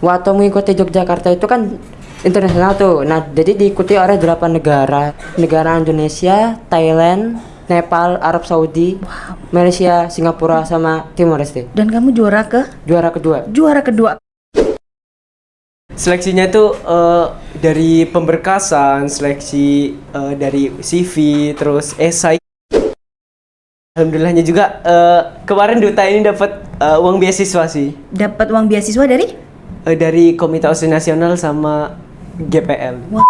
Waktu mengikuti Yogyakarta itu kan internasional tuh. Nah, jadi diikuti oleh 8 negara. Negara Indonesia, Thailand, Nepal, Arab Saudi, Malaysia, Singapura, sama Timor Leste. Dan kamu juara Juara kedua. Juara kedua. Seleksinya itu dari pemberkasan, seleksi dari CV, terus esai. Alhamdulillahnya juga kemarin Duta ini dapat uang beasiswa sih. Dapat uang beasiswa Dari Komite Osis Nasional sama GPL. Wah.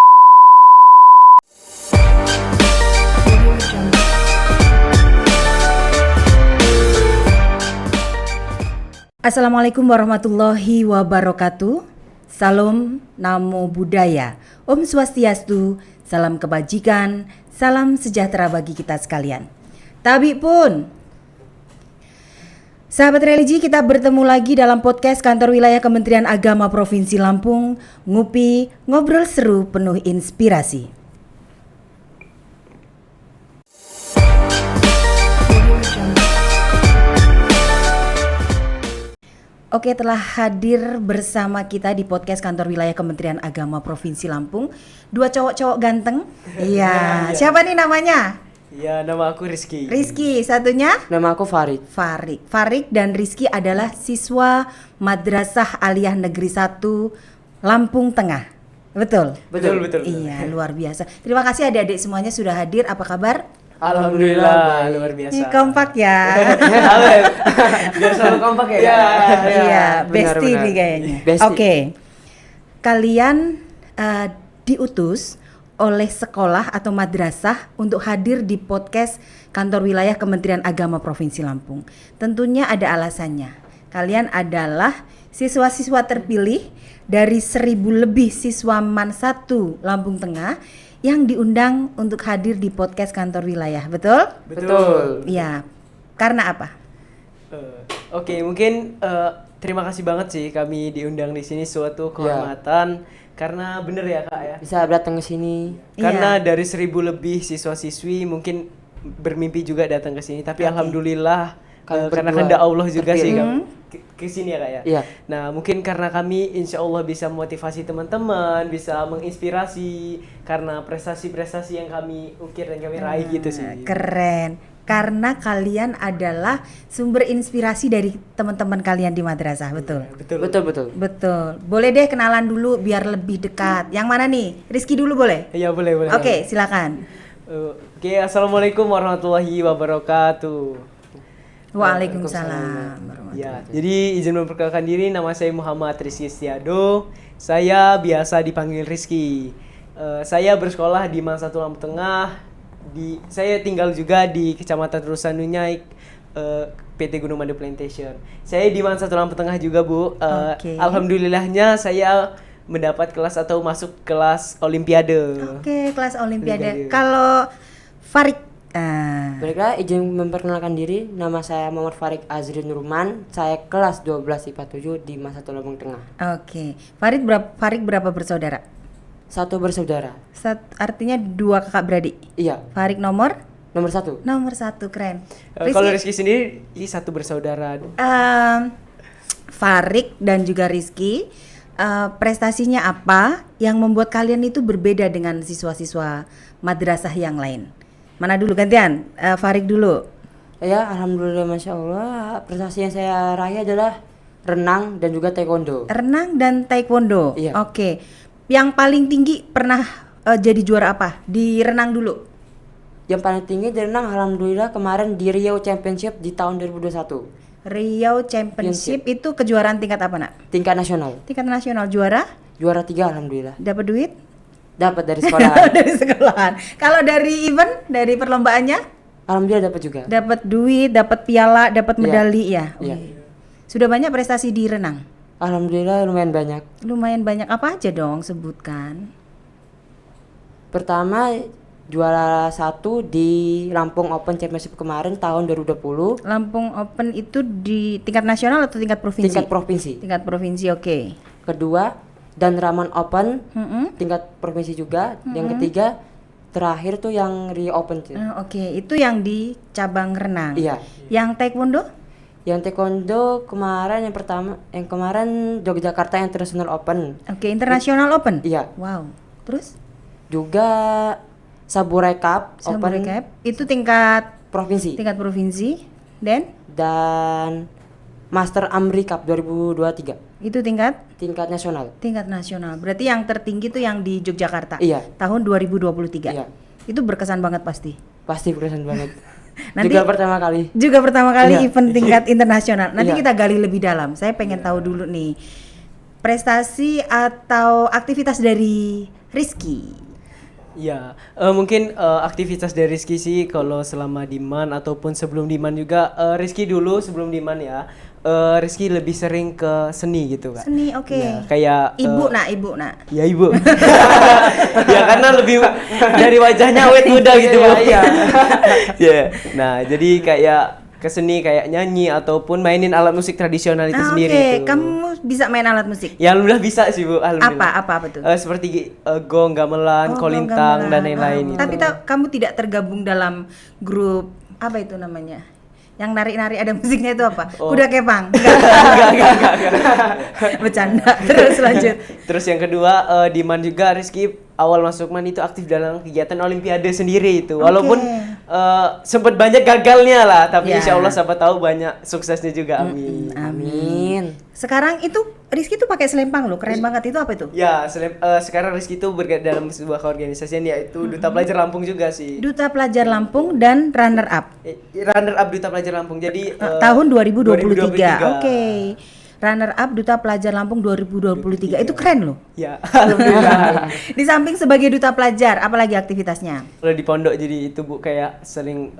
Assalamualaikum warahmatullahi wabarakatuh. Salam Namo Buddhaya. Om Swastiastu. Salam kebajikan. Salam sejahtera bagi kita sekalian. Tabi pun. Sahabat religi, kita bertemu lagi dalam podcast Kantor Wilayah Kementerian Agama Provinsi Lampung. Ngupi, ngobrol seru penuh inspirasi. Oke, telah hadir bersama kita di podcast Kantor Wilayah Kementerian Agama Provinsi Lampung. Dua cowok-cowok ganteng. Iya. Siapa nih namanya? Ya, nama aku Rizky. Rizky, satunya? Nama aku Farid. Farid dan Rizky adalah siswa Madrasah Aliyah Negeri 1 Lampung Tengah. Betul? Betul. Iya, luar biasa. Terima kasih adik-adik semuanya sudah hadir. Apa kabar? Alhamdulillah, luar biasa. Ini kompak ya. Biar selalu kompak ya. Iya, bestie benar. nih kayaknya. Bestie. Oke. Kalian diutus oleh sekolah atau madrasah untuk hadir di podcast Kantor Wilayah Kementerian Agama Provinsi Lampung. Tentunya ada alasannya. Kalian adalah siswa-siswa terpilih dari 1.000 lebih siswa MAN 1 Lampung Tengah yang diundang untuk hadir di podcast Kantor Wilayah. Betul? Betul. Iya. Karena apa? Oke, mungkin terima kasih banget sih kami diundang di sini, suatu kehormatan. Karena bener ya Kak ya. Bisa datang ke sini. Karena dari 1.000 lebih siswa-siswi mungkin bermimpi juga datang ke sini. Tapi alhamdulillah Kami karena berdua kehendak Allah juga sih terpilih. kami ke sini ya Kak ya. Iya. Nah mungkin karena kami insya Allah bisa memotivasi teman-teman, bisa menginspirasi karena prestasi-prestasi yang kami ukir dan kami raih gitu sih. Keren. Karena kalian adalah sumber inspirasi dari teman-teman kalian di madrasah, betul? Betul. Betul. Boleh deh kenalan dulu biar lebih dekat. Yang mana nih? Rizky dulu boleh? Iya boleh. Oke, silakan. Oke, assalamualaikum warahmatullahi wabarakatuh. Waalaikumsalam. Ya, jadi izin memperkenalkan diri, nama saya Muhammad Rizky Setiado. Saya biasa dipanggil Rizky. Saya bersekolah di MAN 1 Lampung Tengah. Saya tinggal juga di Kecamatan Rusan Nunyai, PT Gunung Madu Plantation. Saya di MAN 1 Lampung Tengah juga, Bu. Oke. Alhamdulillahnya saya mendapat kelas atau masuk kelas Olimpiade. Oke, kelas Olimpiade. Kalau Farid, Baiklah, izin memperkenalkan diri. Nama saya Muhammad Farid Azri Nurman. Saya kelas 12 IPA 7 di MAN 1 Lampung Tengah. Oke. Farid berapa bersaudara? 1 bersaudara. Artinya 2 kakak beradik. Iya. Farid nomor 1. Nomor 1, keren. Kalau Rizky sendiri, ini 1 bersaudara. Farid dan juga Rizky, prestasinya apa yang membuat kalian itu berbeda dengan siswa-siswa madrasah yang lain? Mana dulu gantian? Farid dulu. Ya, alhamdulillah, masya Allah. Prestasi yang saya raih adalah renang dan juga taekwondo. Renang dan taekwondo. Iya. Oke. Yang paling tinggi pernah jadi juara apa? Di renang dulu. Yang paling tinggi di renang, alhamdulillah kemarin di Riau Championship di tahun 2021. Riau Championship itu kejuaraan tingkat apa, Nak? Tingkat nasional. Tingkat nasional juara? Juara 3 alhamdulillah. Dapat duit? Dapat dari sekolah. Dari sekolahan. Kalau dari event, dari perlombaannya? Alhamdulillah dapat juga. Dapat duit, dapat piala, dapat Iya. medali ya. Iya. Sudah banyak prestasi di renang? Alhamdulillah lumayan banyak. Lumayan banyak. Apa aja dong sebutkan? Pertama juara 1 di Lampung Open Championship kemarin tahun 2020. Lampung Open itu di tingkat nasional atau tingkat provinsi? Tingkat provinsi. Tingkat provinsi, oke. Kedua dan Raman Open Mm-mm. tingkat provinsi juga. Yang ketiga terakhir tuh yang Rio Open. Oke, itu yang di cabang renang. Iya. Yang taekwondo? Yang taekwondo kemarin yang kemarin Yogyakarta International Open. Oke, International Open. Iya. Wow. Terus Juga Saburai Cup Samurai Open Cup itu tingkat provinsi provinsi dan Master Amri Cup 2023 itu tingkat tingkat nasional. Berarti yang tertinggi itu yang di Yogyakarta. Iya. Tahun 2023. Iya. Itu berkesan banget pasti. Pasti berkesan banget. Nanti Juga pertama kali. Iya. Iya. Event tingkat internasional. Nanti Iya. kita gali lebih dalam. Saya pengen tahu dulu nih prestasi atau aktivitas dari Rizky. Ya, mungkin aktivitas dari Rizky sih kalau selama di MAN ataupun sebelum di MAN juga. Rizky dulu sebelum di MAN ya, Rizky lebih sering ke seni gitu Kak. Seni, oke. Ya, kayak Ibu nak. Ya ibu. Ya karena lebih dari wajahnya awet muda gitu Bu. Iya. Ya. Nah, jadi kayak ke seni kayak nyanyi ataupun mainin alat musik tradisional itu sendiri Oke, itu. kamu bisa main alat musik? Ya alhamdulillah bisa sih Bu, alhamdulillah. Apa tuh? Seperti gong, gamelan, Oh, kolintang dan gamelan. lain-lain gitu. Tapi kamu tidak tergabung dalam grup apa itu namanya? Yang nari-nari ada musiknya itu apa? Oh. Kuda kepang. Enggak. Bercanda. Terus lanjut. Terus yang kedua di MAN juga Rizky awal masuk MAN itu aktif dalam kegiatan olimpiade sendiri itu. Walaupun sempat banyak gagalnya lah, tapi Ya. insya Allah siapa tahu banyak suksesnya juga. Amin. Amin. Sekarang itu Rizky tuh pakai selempang loh, keren banget. Itu apa itu? Ya, sekarang Rizky itu bergerak dalam sebuah keorganisasian yaitu Duta Pelajar Lampung juga sih. Duta Pelajar Lampung dan runner up. Runner up Duta Pelajar Lampung. Jadi Tahun 2023. 2023. Oke. Runner up Duta Pelajar Lampung 2023. Itu keren loh. Ya, alhamdulillah. Di samping sebagai duta pelajar, apalagi aktivitasnya? Kalau di pondok jadi itu Bu kayak sering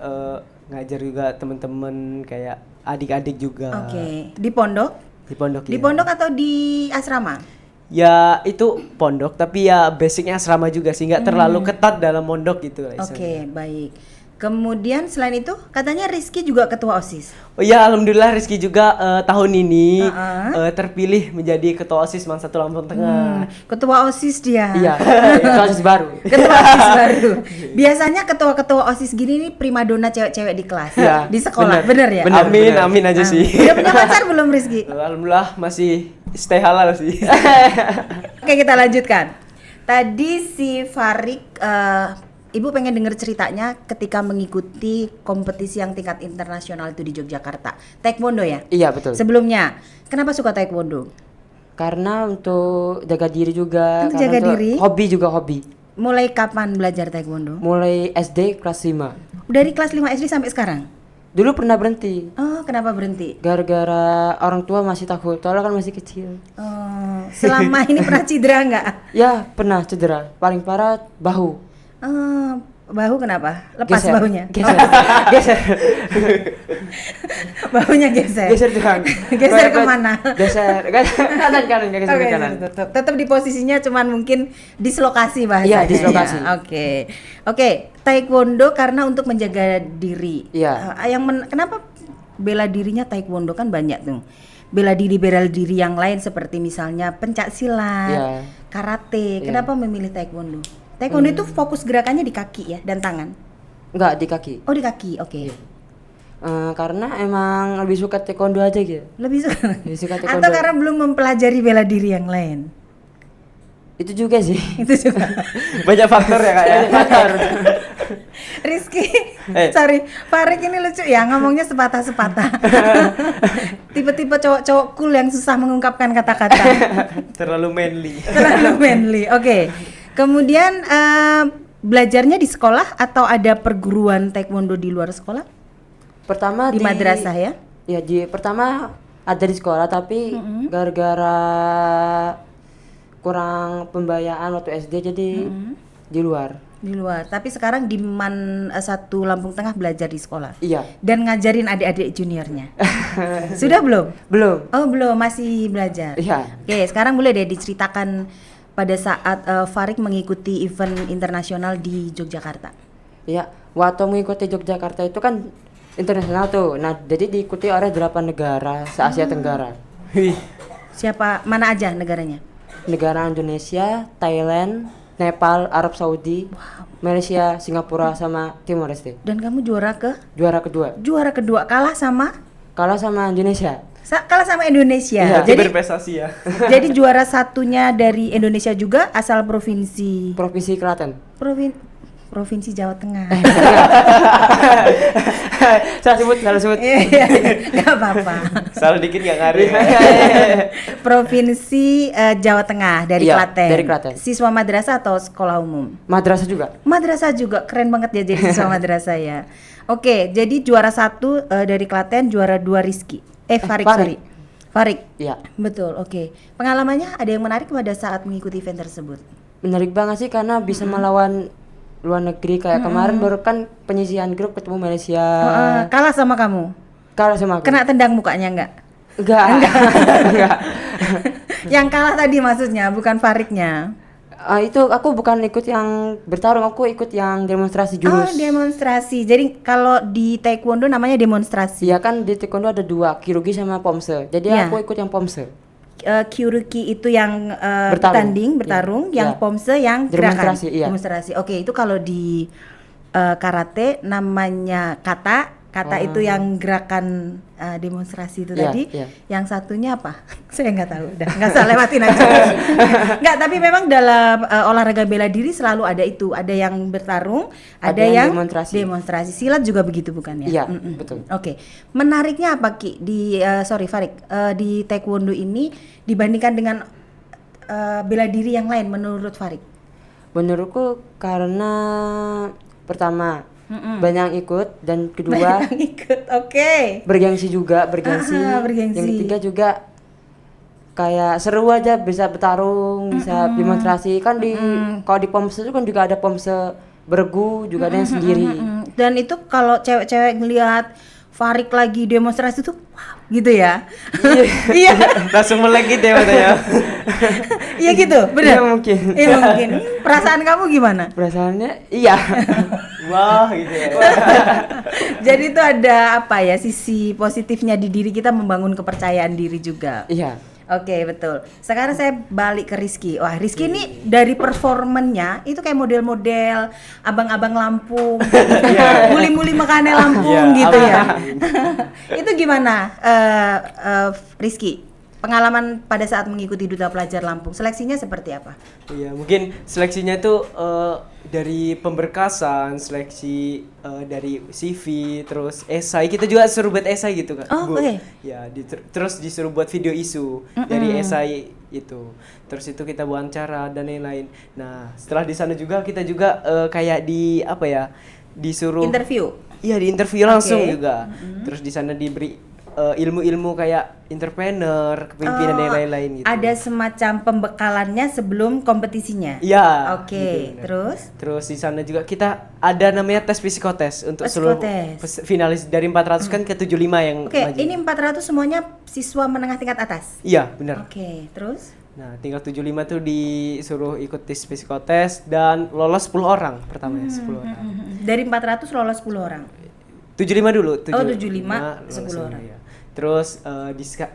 ngajar juga teman-teman kayak adik-adik juga. Oke. Di pondok? Di pondok Di ya. pondok atau di asrama? Ya itu pondok tapi ya basicnya asrama juga sih nggak terlalu ketat dalam pondok gitu lah Oke, istilahnya. baik. Kemudian selain itu katanya Rizky juga ketua OSIS. Oh ya alhamdulillah Rizky juga tahun ini Uh-uh. terpilih menjadi ketua OSIS MAN 1 Lampung Tengah. Ketua OSIS dia. Iya. Itu OSIS baru. Ketua OSIS baru. Biasanya ketua-ketua OSIS gini nih primadona cewek-cewek di kelas, Iya, di sekolah. Bener ya? Bener. Amin aja sih. Udah punya pacar belum Rizky? Alhamdulillah masih stay halal sih. Oke, kita lanjutkan. Tadi si Farik, Ibu pengen denger ceritanya ketika mengikuti kompetisi yang tingkat internasional itu di Yogyakarta. Taekwondo ya? Iya, betul. Sebelumnya, kenapa suka taekwondo? Karena untuk jaga diri juga, Untuk karena jaga untuk diri? hobi juga hobi. Mulai kapan belajar taekwondo? Mulai SD kelas 5. Dari kelas 5 SD sampai sekarang? Dulu pernah berhenti Oh, kenapa berhenti? gara-gara orang tua masih takut, soalnya kan masih kecil. Oh, selama ini pernah cedera nggak? Ya, pernah cedera. Paling parah bahu. Oh, bahu kenapa? Lepas Geser. bahunya? Geser. Oh, Geser. bahunya geser. Geser Tuhan. Geser kemana? Geser. Kanan, geser Oke, ke kanan. tetap di posisinya, cuman mungkin dislokasi bahasanya. Iya, dislokasi. Ya. Oke, taekwondo karena untuk menjaga diri. Iya. Kenapa bela dirinya taekwondo kan banyak tuh. Bela diri yang lain seperti misalnya pencak silat, Iya. karate. Iya. Kenapa memilih taekwondo? Taekwondo itu fokus gerakannya di kaki ya dan tangan. Enggak, di kaki. Oh, di kaki. Oke. Karena emang lebih suka taekwondo aja gitu. Lebih suka. Lebih suka taekwondo. Atau karena belum mempelajari bela diri yang lain. Itu juga sih. Itu juga. Banyak faktor ya Kak ya. Rizky, sorry, Farik ini lucu ya, ngomongnya sepatah-sepatah. Tipe-tipe cowok-cowok cool yang susah mengungkapkan kata-kata. Terlalu manly. Terlalu manly. Oke. Kemudian belajarnya di sekolah atau ada perguruan taekwondo di luar sekolah? Pertama Di madrasah ya? Ya, pertama ada di sekolah tapi gara-gara kurang pembiayaan waktu SD jadi di luar. Di luar. Tapi sekarang di MAN 1 Lampung Tengah belajar di sekolah. Iya. Dan ngajarin adik-adik juniornya. Sudah belum? Belum. Oh, belum, masih belajar. Iya. Oke, sekarang boleh deh diceritakan pada saat Farik mengikuti event internasional di Yogyakarta. Iya, waktu mengikuti Yogyakarta itu kan internasional tuh. Nah, jadi diikuti oleh 8 negara se-Asia Tenggara. Wih. Siapa, mana aja negaranya? Negara Indonesia, Thailand, Nepal, Arab Saudi, Malaysia, Singapura sama Timor Leste. Dan kamu juara Juara kedua. kalah sama kalah sama Indonesia. Kalah sama Indonesia. Iya. Jadi Jadi berprestasi ya. jadi juara satunya dari Indonesia juga asal provinsi Provinsi Klaten. Provinsi Jawa Tengah. Salah sebut. Iya, nggak apa-apa. Salah dikit nggak ngaruh. Provinsi Jawa Tengah dari Iya, Klaten. dari Klaten. Siswa madrasah atau sekolah umum? Madrasah juga. Madrasah juga, keren banget ya jadi siswa madrasah ya. Oke, jadi juara 1 dari Klaten, juara 2 Rizky. Farik, Farik. sorry. Farik. Iya. Betul, oke. Pengalamannya ada yang menarik pada saat mengikuti event tersebut? Menarik banget sih karena bisa melawan luar negeri kayak kemarin baru kan penyisihan grup ketemu Malaysia. Kalah sama kamu? Kalah sama aku. Kena tendang mukanya enggak? Enggak. Enggak. Yang kalah tadi maksudnya, bukan Fariknya. Itu aku bukan ikut yang bertarung, aku ikut yang demonstrasi Oh, jurus. demonstrasi. Jadi kalau di taekwondo namanya demonstrasi. Iya kan di taekwondo ada 2, Kirugi sama Pomse. Jadi Iya. aku ikut yang Pomse. Kyuruki itu yang Bertarung. bertarung, Iya. yang Iya. Pomse yang gerakan. Demonstrasi, iya. Demonstrasi. Oke, itu kalau di karate namanya kata. Kata itu yang gerakan demonstrasi itu Iya, tadi. iya. Yang satunya apa? Saya nggak tahu. Udah nggak usah lewatin aja. Nggak, tapi memang dalam olahraga bela diri selalu ada itu. Ada yang bertarung, ada yang demonstrasi. Silat juga begitu bukan ya? Iya, betul. Oke, menariknya apa Ki di Farik di taekwondo ini dibandingkan dengan bela diri yang lain menurut Farik? Menurutku karena pertama banyak yang ikut dan kedua Yang ikut, oke. bergengsi juga, bergengsi. Bergengsi. Yang ketiga juga kayak seru aja bisa bertarung, bisa demonstrasi kan di kalau di Pomse itu kan juga ada Pomse bergu juga ada yang sendiri. Dan itu kalau cewek-cewek ngelihat Farik lagi demonstrasi tuh wow, gitu ya. Iya. Langsung melek gitu ya matanya. Iya gitu, benar. Iya, mungkin. Iya mungkin. Perasaan kamu gimana? Perasaannya iya. Wah gitu ya. Jadi itu ada apa ya, sisi positifnya di diri kita, membangun kepercayaan diri juga. Iya. Oke, betul. Sekarang saya balik ke Rizky. Wah, Rizky ini dari performannya itu kayak model-model abang-abang Lampung, muli-muli makane Lampung Iya, gitu ya. abang. Itu gimana, Rizky? Pengalaman pada saat mengikuti Duta Pelajar Lampung, seleksinya seperti apa? Iya, mungkin seleksinya itu dari pemberkasan, seleksi dari CV, terus esai. Kita juga suruh buat esai gitu kan. Oh, Bu. oke. Ya, terus disuruh buat video isu dari esai itu. Terus itu kita wawancara dan lain-lain. Nah, setelah di sana juga kita juga kayak di apa ya? Disuruh Interview? Iya, di interview langsung Oke. juga. Terus di sana diberi ilmu-ilmu kayak entrepreneur, kepemimpinan dan lain-lain gitu. Ada semacam pembekalannya sebelum kompetisinya? Iya. Oke, gitu, bener. terus? Terus di sana juga kita ada namanya tes psikotes untuk seluruh Psikotes. finalis dari 400 kan ke 75 yang Oke, maju. ini 400 semuanya siswa menengah tingkat atas? Iya, benar. Oke, terus? Nah, tinggal 75 tuh disuruh ikut tes psikotes dan lolos 10 orang pertamanya, 10 orang. Dari 400 lolos 10 orang? 75 dulu, 75, lolos 10 orang. ya. Terus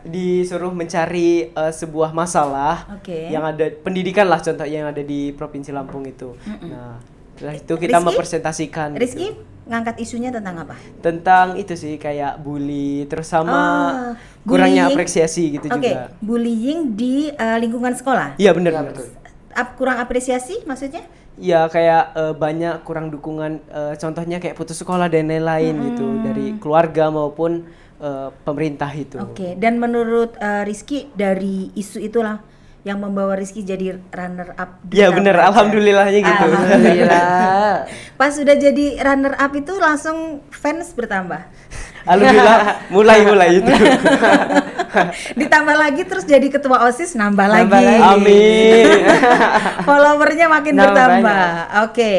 disuruh mencari sebuah masalah Oke. yang ada pendidikan lah, contoh yang ada di Provinsi Lampung itu. Nah, setelah itu kita Rizky? mempresentasikan Rizky gitu. ngangkat isunya tentang apa? Tentang itu sih kayak bully, terus sama bullying. kurangnya apresiasi gitu Oke, juga. bullying di lingkungan sekolah. Iya benar. Iya, benar. betul. Kurang apresiasi maksudnya? Ya kayak banyak kurang dukungan, contohnya kayak putus sekolah dan lain-lain gitu dari keluarga maupun pemerintah itu. Oke, dan menurut Rizky dari isu itulah yang membawa Rizky jadi runner up. Iya Duta benar, Pelajar. alhamdulillahnya gitu. Alhamdulillah. Pas sudah jadi runner up itu langsung fans bertambah. Alhamdulillah mulai itu. Ditambah lagi terus jadi ketua OSIS nambah lagi. lagi. Amin. Followernya makin Nambah bertambah. banyak. Oke.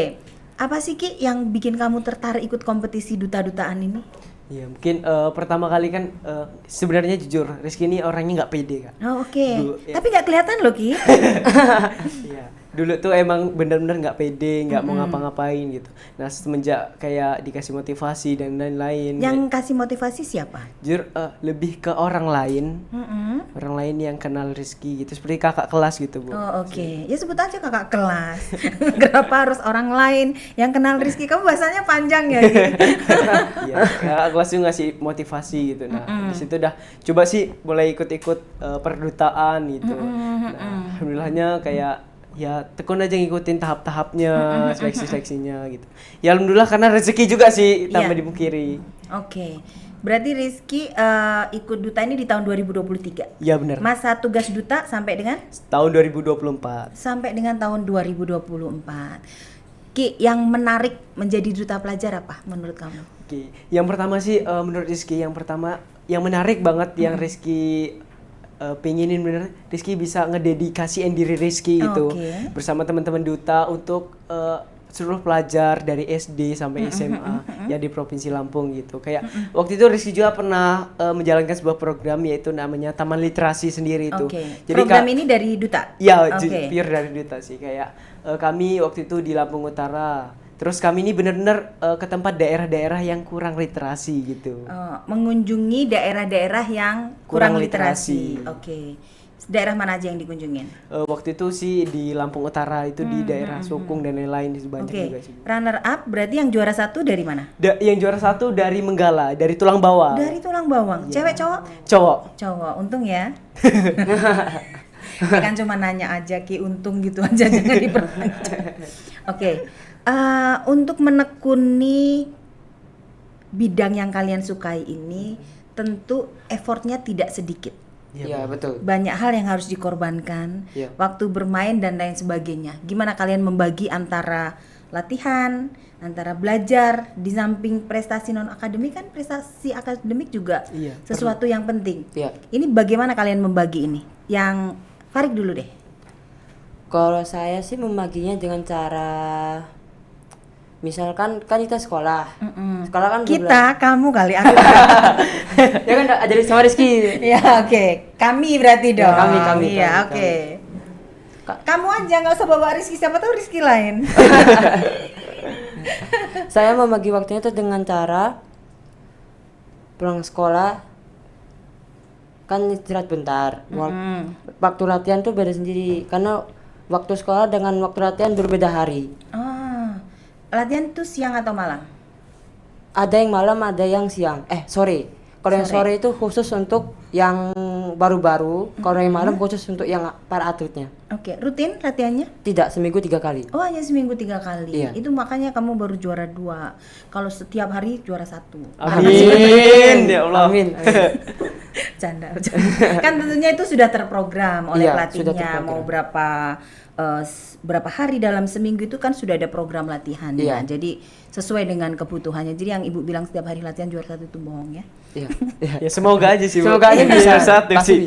Apa sih Ki yang bikin kamu tertarik ikut kompetisi duta-dutaan ini? Ya mungkin pertama kali kan sebenarnya jujur Rizky ini orangnya nggak pede kan. Oh, oke. Dulu, ya. Tapi nggak kelihatan loh Ki. Iya. dulu tuh emang bener-bener nggak pede, nggak mau ngapa-ngapain gitu. Nah semenjak kayak dikasih motivasi dan lain-lain. Yang kasih motivasi siapa? Jujur lebih ke orang lain, orang lain yang kenal Rizky gitu, seperti kakak kelas gitu Bu. Oh oke, ya sebut aja kakak kelas. Kenapa harus orang lain yang kenal Rizky? Kamu bahasanya panjang ya gitu. Iya, kakak kelas tuh ngasih motivasi gitu. Nah di situ udah coba sih mulai ikut-ikut perdutaan gitu. Nah alhamdulillahnya kayak ya tekun aja ngikutin tahap-tahapnya, seleksi-seleksinya gitu. Ya alhamdulillah karena rezeki juga sih tanpa Iya. dipungkiri. Oke, berarti Rizky ikut duta ini di tahun 2023. Iya benar. Masa tugas duta sampai dengan? Tahun 2024. Sampai dengan tahun 2024. Ki, yang menarik menjadi duta pelajar apa menurut kamu? Oke, yang pertama sih menurut Rizky yang menarik banget yang Rizky pengenin bener Rizky bisa ngededikasiin diri Rizky gitu Oke. bersama teman-teman duta untuk seluruh pelajar dari SD sampai SMA ya di Provinsi Lampung gitu. Kayak waktu itu Rizky juga pernah menjalankan sebuah program yaitu namanya Taman Literasi sendiri itu. Oke. Jadi Program ini dari duta? ya Oke. pure dari duta sih kayak kami waktu itu di Lampung Utara. Terus kami ini benar-benar ke tempat daerah-daerah yang kurang literasi gitu. Mengunjungi daerah-daerah yang kurang Kurang literasi. literasi. Oke. Daerah mana aja yang dikunjungin? Waktu itu sih di Lampung Utara itu di daerah Sukung dan lain-lain banyak Oke. juga sih. Runner up berarti yang juara 1 dari mana? Yang juara 1 dari Menggala, dari Tulang Bawang. Dari Tulang Bawang. Cewek cowok? Cowok. Cowok. Untung ya. Kan cuma nanya aja Ki, untung gitu aja jangan diperpanjang. Oke. Untuk menekuni bidang yang kalian sukai ini tentu effortnya tidak sedikit. Iya betul. Banyak hal yang harus dikorbankan, Iya. waktu bermain dan lain sebagainya. Gimana kalian membagi antara latihan, antara belajar, di samping prestasi non akademik kan prestasi akademik juga Iya, sesuatu yang penting. Iya. Ini bagaimana kalian membagi ini? Yang Farid dulu deh. Kalau saya sih membaginya dengan cara misalkan kan kita sekolah. Sekolah kan 12. Kita, kamu kali aku. Ya kan ajarin sama Rizky. Ya oke, kami berarti dong. Ya, kami, Iya kami. oke. Kamu aja nggak usah bawa Rizky, siapa tahu Rizky lain. Saya membagi waktunya itu dengan cara pulang sekolah kan istirahat bentar. Waktu latihan tuh beda sendiri karena waktu sekolah dengan waktu latihan berbeda hari. Latihan tuh siang atau malam? Ada yang malam, ada yang siang. Sore. Kalau yang sore itu khusus untuk yang baru-baru. Kalau yang malam khusus untuk yang para atletnya. Oke, rutin latihannya? Tidak, seminggu 3 kali. Oh hanya seminggu 3 kali. Iya. Itu makanya kamu baru juara 2. Kalau setiap hari juara 1. Amin. Ya Allah. Amin. Canda. Kan tentunya itu sudah terprogram oleh Iya, pelatihnya. sudah terprogram. Mau berapa hari dalam seminggu itu kan sudah ada program latihannya. Iya. Jadi sesuai dengan kebutuhannya. Jadi yang ibu bilang setiap hari latihan juara 1 itu bohong ya. Iya. Iya. Ya semoga aja sih. Bu. Semoga aja bisa. Juara satu Pasti sih.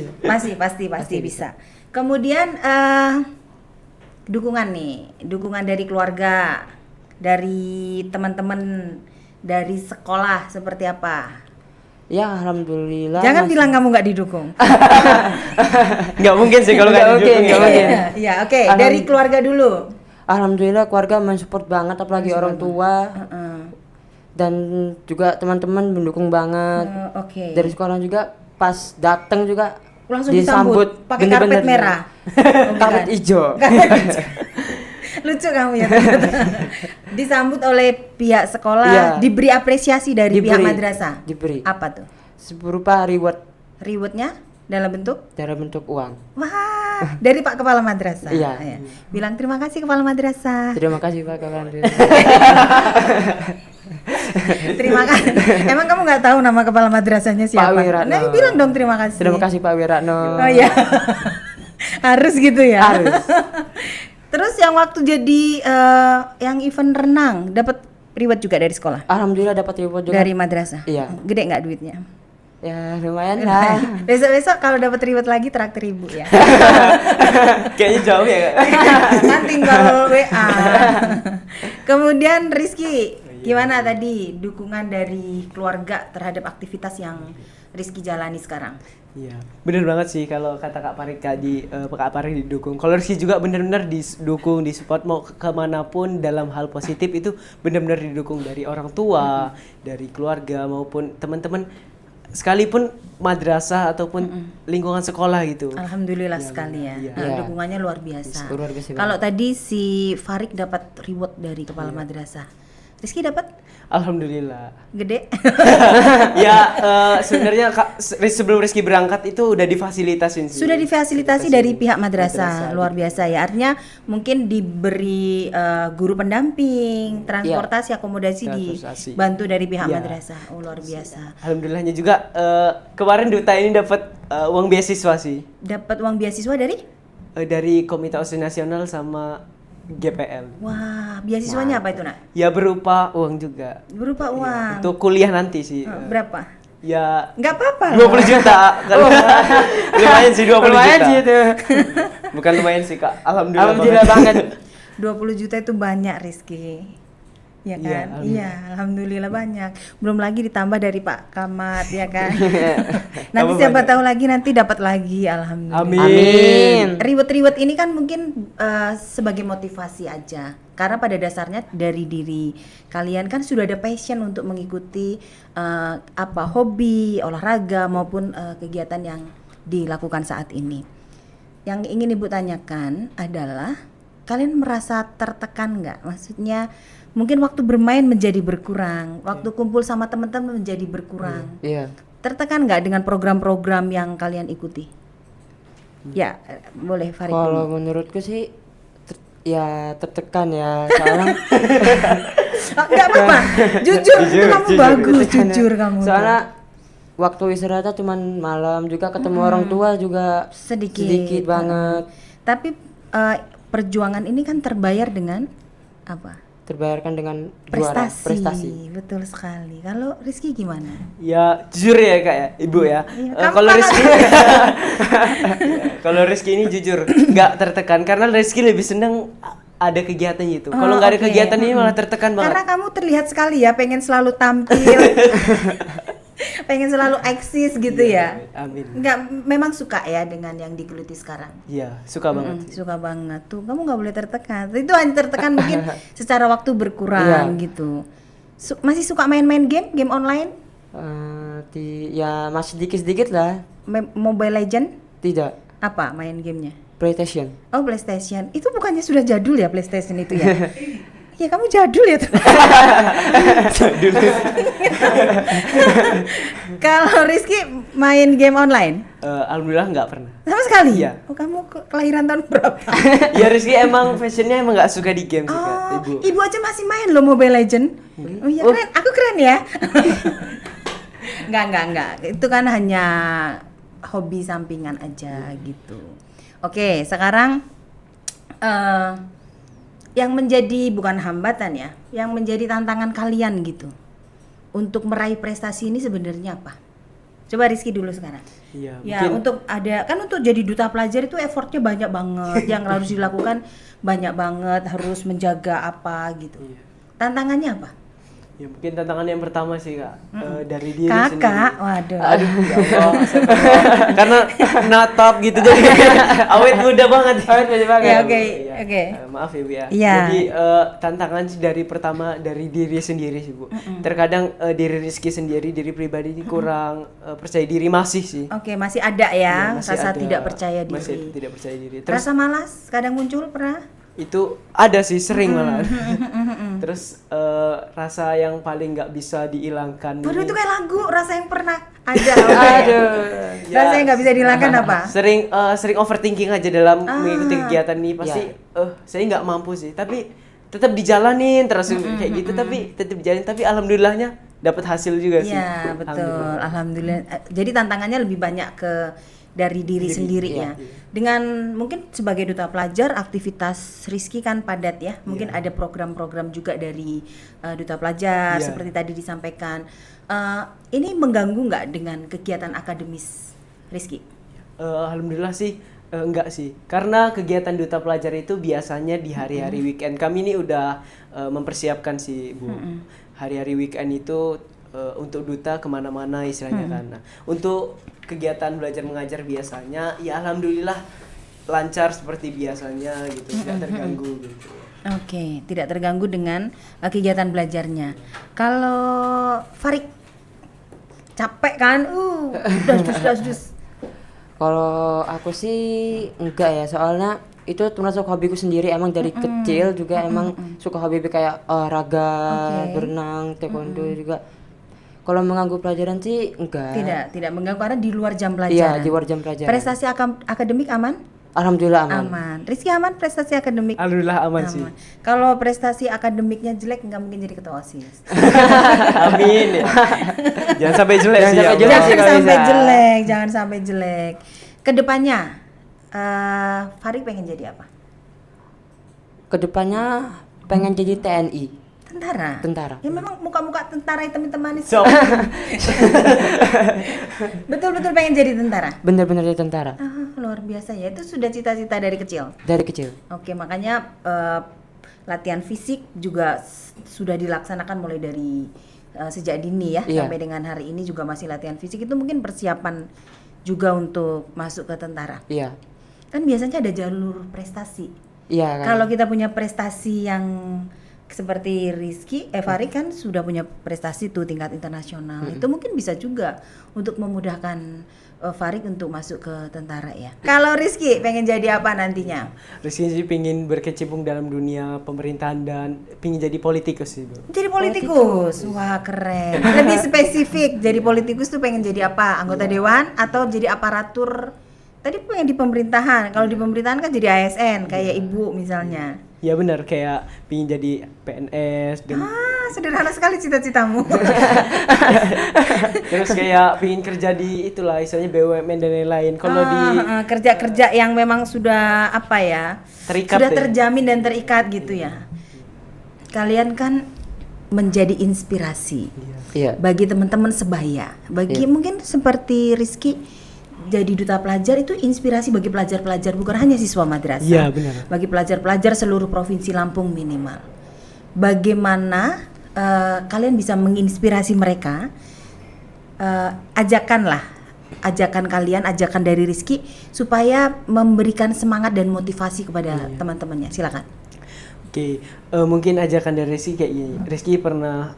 bisa. Pasti bisa. Kemudian dukungan nih, dukungan dari keluarga, dari teman-teman, dari sekolah seperti apa? Ya alhamdulillah. Jangan masih- bilang kamu nggak didukung. Nggak mungkin sih kalau Nggak nggak mungkin, didukung. nggak mungkin. Iya, oke. Dari keluarga dulu. Alhamdulillah keluarga mensupport banget apalagi orang tua dan juga teman-teman mendukung banget. Oke. Dari sekolah juga pas datang juga Langsung disambut pakai karpet merah. Karpet hijau. Lucu kamu ya. Disambut oleh pihak sekolah, Iya. diberi apresiasi dari pihak Diberi. madrasah. Diberi. Apa tuh? Berupa reward Rewardnya dalam bentuk? dalam bentuk uang. Wah, dari Pak Kepala Madrasah. Iya. Ya. Bilang terima kasih Kepala Madrasah. Terima kasih Pak kawan. Terima kasih. Emang kamu nggak tahu nama Kepala Madrasahnya siapa? Wiratno. Nah, bilang dong terima kasih. Terima kasih Pak Wiratno. Oh iya. Harus gitu ya. Harus. Terus yang waktu jadi yang event renang dapat reward juga dari sekolah? Alhamdulillah dapat reward juga. Dari madrasah. Iya. Gede nggak duitnya? Ya lumayan lah. Besok-besok kalau dapat reward lagi traktir ibu ya. Kayaknya jauh ya. Kak? Kan tinggal WA. Kemudian Rizky, gimana tadi dukungan dari keluarga terhadap aktivitas yang Rizky jalani sekarang? Iya, bener banget sih kalau kata Kak Parik tadi, Kak Parik didukung. Kalau Rizky juga bener-bener didukung, disupport mau kemanapun dalam hal positif itu bener-bener didukung dari orang tua, dari keluarga maupun teman-teman, sekalipun madrasah ataupun lingkungan sekolah gitu. Alhamdulillah sekali ya. iya. Nah, dukungannya luar biasa. Luar biasa Kalau tadi si Farik dapat reward dari kepala madrasah, Rizky dapat Alhamdulillah. gede. Ya sebenarnya sebelum Rizky berangkat itu udah difasilitasin sih. Sudah difasilitasi dari pihak madrasah, luar biasa ya. Artinya mungkin diberi guru pendamping, transportasi, akomodasi Transportasi. dibantu dari pihak Iya. madrasah. Oh, luar biasa. Alhamdulillahnya juga kemarin Duta ini dapat uang beasiswa sih. Dapat uang beasiswa Dari Komite Osis Nasional sama GPL. Wah, beasiswanya apa itu, Nak? Ya berupa uang juga. Berupa uang. Untuk kuliah nanti sih. Berapa? Ya Nggak apa-apa. 20 juta. Lumayan sih 20 Lumayan juta. sih itu. Bukan lumayan sih, Kak. Alhamdulillah. Alhamdulillah banget. 20 juta itu banyak, Rizky. Ya kan? Iya, alhamdulillah banyak. Belum lagi ditambah dari Pak Kamat, ya kan? Nanti Tambah siapa banyak. tahu lagi nanti dapat lagi, alhamdulillah. Amin. Reward-reward ini kan mungkin sebagai motivasi aja. Karena pada dasarnya dari diri kalian kan sudah ada passion untuk mengikuti hobi, olahraga maupun kegiatan yang dilakukan saat ini. Yang ingin Ibu tanyakan adalah kalian merasa tertekan nggak? Maksudnya mungkin waktu bermain menjadi berkurang, waktu kumpul sama teman-teman menjadi berkurang. Iya. Tertekan nggak dengan program-program yang kalian ikuti? Ya, boleh Farid Kalau dulu. menurutku sih ya tertekan ya, soalnya Nggak apa-apa, jujur, itu kamu bagus, tertekan ya. jujur kamu. tuh. Soalnya waktu istirahatnya cuman malam, juga ketemu orang tua juga sedikit banget. Tapi perjuangan ini kan terbayar dengan apa? Terbayarkan dengan juara, prestasi. Betul sekali. Kalau Rizky gimana? Ya jujur ya Kak ya, Ibu ya. Kamu Kalau malah- Rizky kalau Rizky ini jujur nggak tertekan karena Rizky lebih seneng ada kegiatan gitu. Kalau nggak ada oke. kegiatan ini malah tertekan banget. Karena kamu terlihat sekali ya pengen selalu tampil, pengen selalu eksis gitu ya. Amin. Enggak, memang suka ya dengan yang digeluti sekarang. Iya, suka banget. Suka banget tuh. Kamu nggak boleh tertekan. Itu hanya tertekan mungkin secara waktu berkurang gitu. Masih suka main-main game online? Ya masih sedikit-sedikit lah. Mobile Legend? Tidak. Apa main gamenya? PlayStation. Oh, PlayStation. Itu bukannya sudah jadul ya PlayStation itu ya? Ya kamu jadul ya tuh. Kalau Rizky main game online? Alhamdulillah nggak pernah. Sama sekali? Iya. Oh, kamu kelahiran tahun berapa? Ya Rizky emang fashionnya emang nggak suka di game sih Kak, Oh, Ibu. ibu aja masih main loh Mobile Legend. Oh iya keren, aku keren ya. Enggak. Itu kan hanya hobi sampingan aja gitu. Oke, sekarang yang menjadi bukan hambatan ya, yang menjadi tantangan kalian gitu untuk meraih prestasi ini sebenarnya apa? Coba Rizky dulu sekarang. Iya, Ya, mungkin untuk untuk jadi duta pelajar itu effortnya banyak banget, yang harus dilakukan banyak banget, harus menjaga apa gitu. Iya. Tantangannya apa? Ya mungkin tantangan yang pertama sih Kak, dari diri Kakak, sendiri. waduh. Aduh, ya Allah, astagfirullah. Karena natap gitu jadi awet muda banget. Awet muda banget. Ya, oke, Iya. oke. Maaf ya Bu ya. Iya. Jadi tantangan sih dari pertama dari diri sendiri sih Bu. Terkadang diri Rizky sendiri, diri pribadi ini kurang percaya diri masih sih. Oke, masih ada ya, Iya, masih rasa ada, tidak percaya diri. Masih tidak percaya diri. Terus Rasa malas kadang muncul pernah? itu ada sih sering malah. Terus rasa yang paling nggak bisa dihilangkan. Waduh, ini- itu kayak lagu rasa yang pernah ada. Aduh. Rasa yang nggak bisa dihilangkan apa? Sering overthinking aja dalam mengikuti kegiatan ini pasti saya nggak mampu sih tapi tetap dijalanin terus kayak gitu tapi tetap dijalanin tapi alhamdulillahnya dapat hasil juga sih. Iya, betul. Alhamdulillah. Alhamdulillah. Jadi tantangannya lebih banyak ke dari diri sendiri ya. Dengan mungkin sebagai duta pelajar aktivitas Rizky kan padat ya. Mungkin ada program-program juga dari duta pelajar Iya. seperti tadi disampaikan. Ini mengganggu nggak dengan kegiatan akademis Rizky? Alhamdulillah sih enggak sih karena kegiatan duta pelajar itu biasanya di hari-hari weekend kami ini udah mempersiapkan sih Bu. Hari-hari weekend itu untuk duta kemana-mana istilahnya kan. Nah, untuk kegiatan belajar mengajar biasanya ya alhamdulillah lancar seperti biasanya gitu, tidak terganggu gitu. Oke, tidak terganggu dengan kegiatan belajarnya. Kalau Farik capek kan? Das. Kalau aku sih enggak ya, soalnya itu termasuk hobiku sendiri, emang dari kecil juga emang suka hobi kayak olahraga, berenang, taekwondo juga. Kalau mengganggu pelajaran sih enggak. Tidak mengganggu karena di luar jam Iya, pelajaran. di luar jam pelajaran. Prestasi akademik aman? Alhamdulillah aman. Aman. Rizky aman prestasi akademik? Alhamdulillah aman sih. Kalau prestasi akademiknya jelek nggak mungkin jadi ketua OSIS. Amin ya. Jangan sampai jelek Jangan sih. sampai ya jelek Allah. sih. kalau bisa. Jangan sampai jelek. Kedepannya, Farik pengen jadi apa? Kedepannya pengen jadi TNI. Tentara. Ya memang muka-muka tentara hitam-hitam manis. So, Betul-betul pengen jadi tentara. Bener-bener jadi tentara Luar biasa ya. Itu sudah cita-cita dari kecil. dari kecil. Oke, makanya latihan fisik juga sudah dilaksanakan mulai dari sejak dini ya, Iya. sampai dengan hari ini juga masih latihan fisik. Itu mungkin persiapan juga untuk masuk ke tentara. Iya. Kan biasanya ada jalur prestasi. Iya kan. Kalau kita punya prestasi yang seperti Rizky, Farik kan sudah punya prestasi tuh tingkat internasional. Itu mungkin bisa juga untuk memudahkan Farik untuk masuk ke tentara ya. Kalau Rizky pengen jadi apa nantinya? Rizky sih pingin berkecimpung dalam dunia pemerintahan dan pingin jadi politikus sih, Bro. Jadi politikus. Wah, keren. Lebih spesifik, jadi politikus tuh pengen jadi apa? Anggota dewan atau jadi aparatur? Tadi pengen di pemerintahan. Kalau di pemerintahan kan jadi ASN kayak ibu misalnya. Ya benar, kayak pingin jadi PNS dan Sederhana sekali cita-citamu. terus kayak pingin kerja di itulah istilahnya BUMN dan lain-lain. Kalau di kerja-kerja yang memang sudah apa ya? Terikat sudah ya? terjamin dan terikat gitu ya. Kalian kan menjadi inspirasi Iya. bagi teman-teman sebaya. Bagi mungkin seperti Rizky jadi duta pelajar itu inspirasi bagi pelajar-pelajar bukan hanya siswa madrasah. Iya, benar. Bagi pelajar-pelajar seluruh provinsi Lampung minimal. Bagaimana kalian bisa menginspirasi mereka? Ajakan kalian, ajakan dari Rizky supaya memberikan semangat dan motivasi kepada teman-temannya. Silakan. Oke, mungkin ajakan dari Rizky kayak gini. Rizky pernah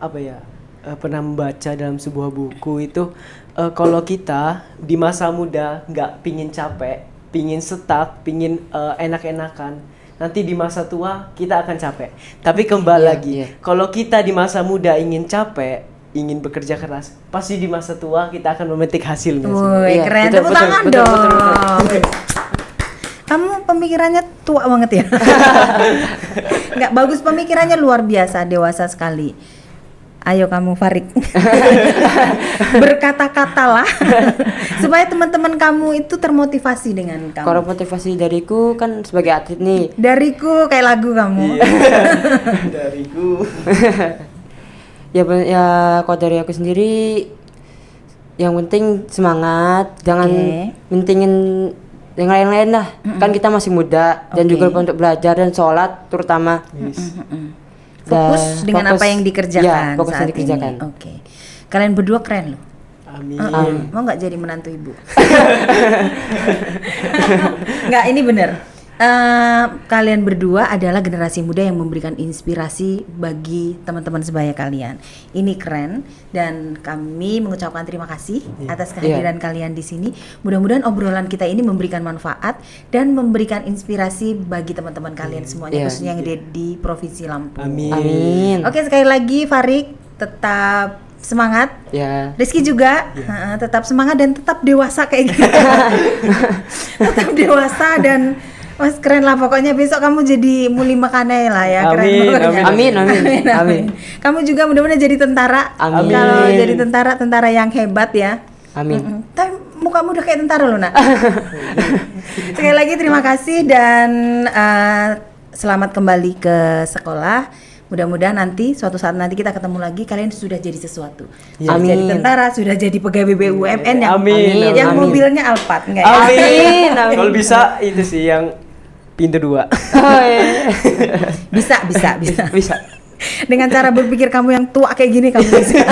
pernah membaca dalam sebuah buku itu kalau kita di masa muda nggak pingin capek, pingin stuck, pingin enak-enakan, nanti di masa tua kita akan capek. Tapi kembali lagi, kalau kita di masa muda ingin capek, ingin bekerja keras, pasti di masa tua kita akan memetik hasilnya. Woi, Iya, keren. betul, Tepuk betul, tangan betul, dong. betul. Kamu pemikirannya tua banget ya. Nggak bagus, pemikirannya luar biasa, dewasa sekali. Ayo kamu Farik, berkata-katalah supaya teman-teman kamu itu termotivasi dengan kamu. Kalau motivasi dariku kan sebagai atlet nih. Dariku kayak lagu kamu. Dariku. Ya kalau dari aku sendiri yang penting semangat, jangan mentingin yang lain-lain lah. Kan kita masih muda dan juga lupa untuk belajar dan sholat terutama. Fokus dengan apa yang dikerjakan ya, fokus saat yang dikerjakan. ini. Oke. Kalian berdua keren loh. Amin. Mau nggak jadi menantu ibu? Nggak, ini bener. Kalian berdua adalah generasi muda yang memberikan inspirasi bagi teman-teman sebaya kalian. Ini keren dan kami mengucapkan terima kasih atas kehadiran kalian di sini. Mudah-mudahan obrolan kita ini memberikan manfaat dan memberikan inspirasi bagi teman-teman kalian semuanya, khususnya yang di Provinsi Lampung. Amin. Oke, sekali lagi Farik tetap semangat. Ya. Rizky juga tetap semangat dan tetap dewasa kayak gitu. Tetap dewasa dan Mas keren lah, pokoknya besok kamu jadi muli makane lah ya. Keren Amin, pokoknya. Amin. Kamu juga mudah-mudahan jadi tentara. Amin. Kalau jadi tentara yang hebat ya. Amin. Tapi mukamu udah kayak tentara loh nak. Sekali lagi terima kasih dan selamat kembali ke sekolah. Mudah-mudahan nanti suatu saat nanti kita ketemu lagi, kalian sudah jadi sesuatu. Sudah Amin. jadi tentara, sudah jadi pegawai BUMN yang Amin. yang Amin. mobilnya Alphard enggak ya? Amin. Amin. Kalau bisa itu sih yang pintu 2. Oh, iya. Bisa. Bisa. Dengan cara berpikir kamu yang tua kayak gini kamu bisa.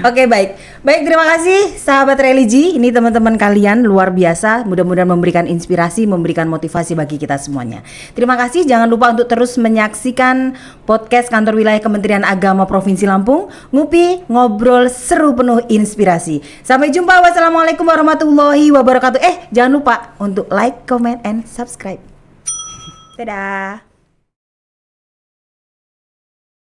Oke, baik. Baik, terima kasih sahabat religi. Ini teman-teman kalian luar biasa. Mudah-mudahan memberikan inspirasi, memberikan motivasi bagi kita semuanya. Terima kasih. Jangan lupa untuk terus menyaksikan podcast Kantor Wilayah Kementerian Agama Provinsi Lampung. Ngupi, ngobrol seru penuh inspirasi. Sampai jumpa. Wassalamualaikum warahmatullahi wabarakatuh. Jangan lupa untuk like, comment, and subscribe. Dadah.